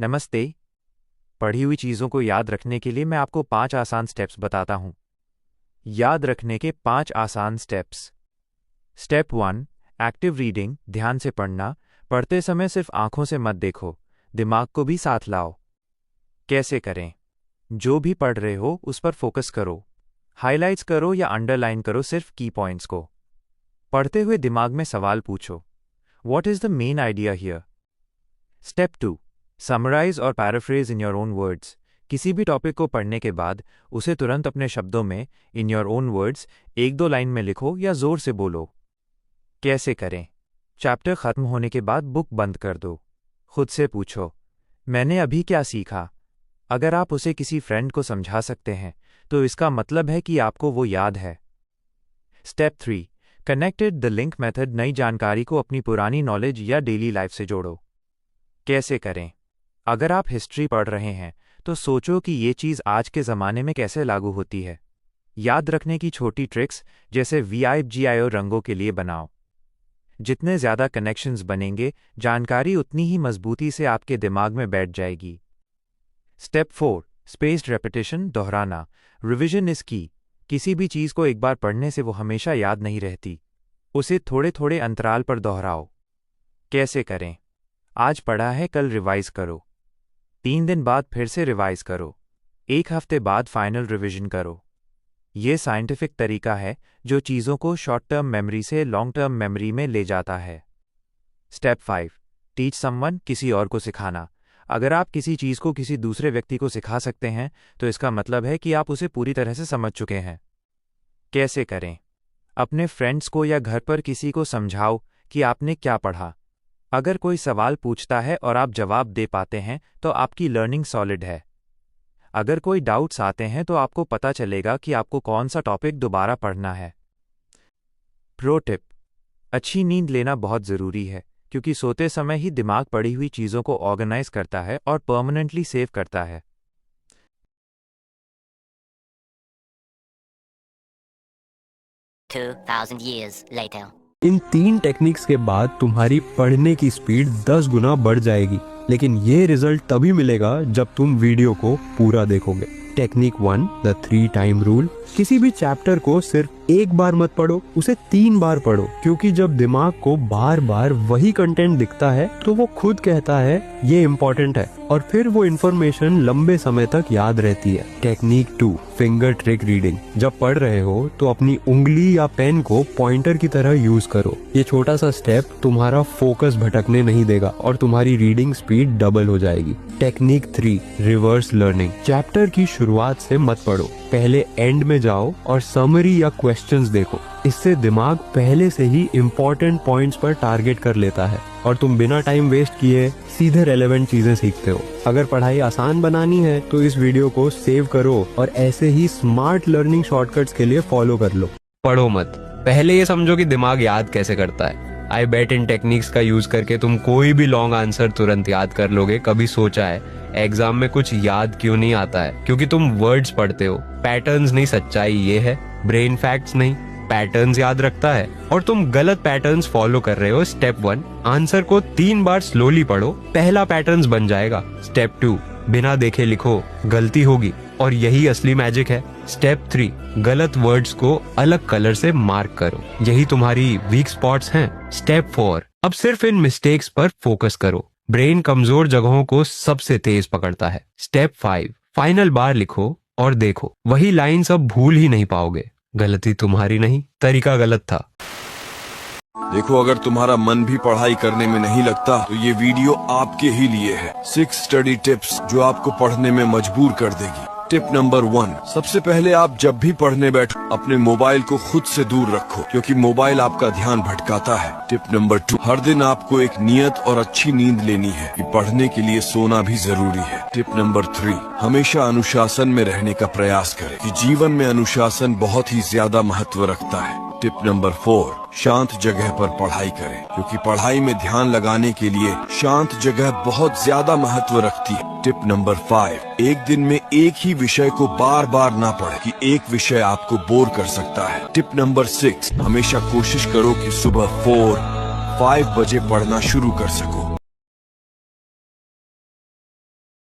नमस्ते। पढ़ी हुई चीज़ों को याद रखने के लिए मैं आपको 5 आसान स्टेप्स बताता हूँ। याद रखने के 5 आसान स्टेप्स। स्टेप 1, एक्टिव रीडिंग, ध्यान से पढ़ना। पढ़ते समय सिर्फ आंखों से मत देखो, दिमाग को भी साथ लाओ। कैसे करें? जो भी पढ़ रहे हो उस पर फोकस करो। हाइलाइट्स करो या अंडरलाइन करो सिर्फ की पॉइंट्स को। पढ़ते हुए दिमाग में सवाल पूछो, what is the main idea here? Step 2, summarize और paraphrase in your own words. किसी भी टॉपिक को पढ़ने के बाद उसे तुरंत अपने शब्दों में, इन योर ओन वर्ड्स, 1-2 लाइन में लिखो या जोर से बोलो। कैसे करें? चैप्टर खत्म होने के बाद बुक बंद कर दो। खुद से पूछो, मैंने अभी क्या सीखा? अगर आप उसे किसी फ्रेंड को समझा सकते हैं तो इसका मतलब है कि आपको वो याद है। Step 3, connected the link method. नई जानकारी को अपनी पुरानी नॉलेज या डेली लाइफ से जोड़ो। कैसे करें? अगर आप हिस्ट्री पढ़ रहे हैं तो सोचो कि ये चीज़ आज के ज़माने में कैसे लागू होती है। याद रखने की छोटी ट्रिक्स जैसे VIGIO रंगों के लिए बनाओ। जितने ज़्यादा कनेक्शंस बनेंगे, जानकारी उतनी ही मजबूती से आपके दिमाग में बैठ जाएगी। स्टेप 4, स्पेस्ड रेपिटेशन, दोहराना। रिविजन इज की। किसी भी चीज़ को एक बार पढ़ने से वो हमेशा याद नहीं रहती। उसे थोड़े थोड़े अंतराल पर दोहराओ। कैसे करें? आज पढ़ा है, कल रिवाइज करो। 3 दिन बाद फिर से रिवाइज करो। 1 हफ्ते बाद फाइनल रिवीजन करो। ये साइंटिफिक तरीका है जो चीज़ों को शॉर्ट टर्म मेमोरी से लॉन्ग टर्म मेमोरी में ले जाता है। स्टेप 5, टीच समवन, किसी और को सिखाना। अगर आप किसी चीज़ को किसी दूसरे व्यक्ति को सिखा सकते हैं तो इसका मतलब है कि आप उसे पूरी तरह से समझ चुके हैं। कैसे करें? अपने फ्रेंड्स को या घर पर किसी को समझाओ कि आपने क्या पढ़ा। अगर कोई सवाल पूछता है और आप जवाब दे पाते हैं तो आपकी लर्निंग सॉलिड है। अगर कोई डाउट्स आते हैं तो आपको पता चलेगा कि आपको कौन सा टॉपिक दोबारा पढ़ना है। प्रो टिप, अच्छी नींद लेना बहुत ज़रूरी है क्योंकि सोते समय ही दिमाग पढ़ी हुई चीज़ों को ऑर्गेनाइज करता है और परमानेंटली सेव करता है। 2000 years later. इन 3 टेक्निक्स के बाद तुम्हारी पढ़ने की स्पीड 10 गुना बढ़ जाएगी, लेकिन ये रिजल्ट तभी मिलेगा जब तुम वीडियो को पूरा देखोगे। Technique 1, the 3 time rule. किसी भी चैप्टर को सिर्फ एक बार मत पढ़ो, उसे 3 बार पढ़ो, क्योंकि जब दिमाग को बार बार वही कंटेंट दिखता है तो वो खुद कहता है ये इम्पोर्टेंट है, और फिर वो इन्फॉर्मेशन लंबे समय तक याद रहती है। Technique 2, finger trick reading. जब पढ़ रहे हो तो अपनी उंगली या पेन को पॉइंटर की तरह यूज करो। ये छोटा सा स्टेप तुम्हारा फोकस भटकने नहीं देगा और तुम्हारी रीडिंग स्पीड डबल हो जाएगी। Technique 3, reverse learning. चैप्टर की शुरुआत से मत पढ़ो, पहले एंड में जाओ और समरी या क्वेश्चंस देखो। इससे दिमाग पहले से ही इम्पोर्टेंट पॉइंट्स पर टारगेट कर लेता है और तुम बिना टाइम वेस्ट किए सीधे रेलेवेंट चीजें सीखते हो। अगर पढ़ाई आसान बनानी है तो इस वीडियो को सेव करो और ऐसे ही स्मार्ट लर्निंग शॉर्टकट्स के लिए फॉलो कर लो। पढ़ो मत, पहले ये समझो कि दिमाग याद कैसे करता है। आई बेट इन टेक्निक्स का यूज करके तुम कोई भी लॉन्ग आंसर तुरंत याद कर लोगे। कभी सोचा है एग्जाम में कुछ याद क्यों नहीं आता है? क्योंकि तुम वर्ड्स पढ़ते हो, पैटर्न्स नहीं। सच्चाई ये है, ब्रेन फैक्ट्स नहीं, पैटर्न्स याद रखता है और तुम गलत पैटर्न्स फॉलो कर रहे हो। स्टेप 1, आंसर को 3 बार स्लोली पढ़ो, पहला पैटर्न्स बन जाएगा। स्टेप 2, बिना देखे लिखो, गलती होगी और यही असली मैजिक है। स्टेप 3, गलत वर्ड्स को अलग कलर से मार्क करो, यही तुम्हारी वीक स्पॉट्स हैं। स्टेप 4, अब सिर्फ इन मिस्टेक्स पर फोकस करो, ब्रेन कमजोर जगहों को सबसे तेज पकड़ता है। स्टेप 5, फाइनल बार लिखो और देखो, वही लाइन्स अब भूल ही नहीं पाओगे। गलती तुम्हारी नहीं, तरीका गलत था। देखो, अगर तुम्हारा मन भी पढ़ाई करने में नहीं लगता तो ये वीडियो आपके ही लिए है। 6 स्टडी टिप्स जो आपको पढ़ने में मजबूर कर देगी। टिप नंबर 1, सबसे पहले आप जब भी पढ़ने बैठो अपने मोबाइल को खुद से दूर रखो, क्योंकि मोबाइल आपका ध्यान भटकाता है। टिप नंबर 2, हर दिन आपको एक नियत और अच्छी नींद लेनी है कि पढ़ने के लिए सोना भी जरूरी है। टिप नंबर 3, हमेशा अनुशासन में रहने का प्रयास करें कि जीवन में अनुशासन बहुत ही ज्यादा महत्व रखता है। टिप नंबर 4, शांत जगह पर पढ़ाई करें, क्योंकि पढ़ाई में ध्यान लगाने के लिए शांत जगह बहुत ज्यादा महत्व रखती है। टिप नंबर 5, एक दिन में एक ही विषय को बार बार ना पढ़े कि एक विषय आपको बोर कर सकता है। टिप नंबर 6, हमेशा कोशिश करो कि सुबह 4-5 बजे पढ़ना शुरू कर सको।